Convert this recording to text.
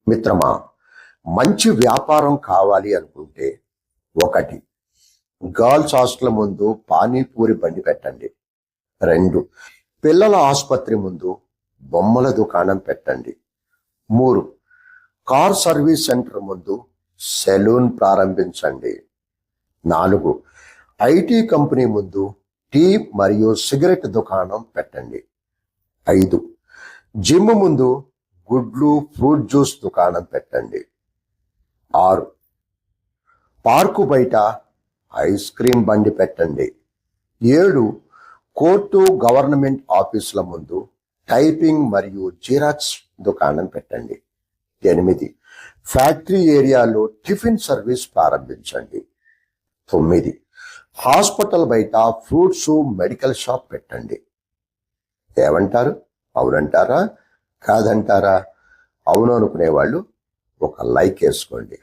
మిత్రమా, మంచి వ్యాపారం కావాలి అనుకుంటే 1, గర్ల్స్ హాస్టల్ ముందు పానీపూరి బండి పెట్టండి. 2, పిల్లల ఆసుపత్రి ముందు బొమ్మల దుకాణం పెట్టండి. 3, కార్ సర్వీస్ సెంటర్ ముందు సెలూన్ ప్రారంభించండి. 4, ఐటీ కంపెనీ ముందు టీ మరియు సిగరెట్ దుకాణం పెట్టండి. 5, జిమ్ ముందు గుడ్లు ఫ్రూట్ జ్యూస్ దుకాణం పెట్టండి. 6, పార్కు బయట ఐస్ క్రీం బండి పెట్టండి. 7, కోర్టు గవర్నమెంట్ ఆఫీసుల ముందు టైపింగ్ మరియు జిరాక్స్ దుకాణం పెట్టండి. 8, ఫ్యాక్టరీ ఏరియాలో టిఫిన్ సర్వీస్ ప్రారంభించండి. 9, హాస్పిటల్ బయట ఫ్రూట్స్ మెడికల్ షాప్ పెట్టండి. ఏమంటారు? అవునంటారా? కాదంటారా? అవును అనుకునేవాళ్ళు ఒక లైక్ వేసుకోండి.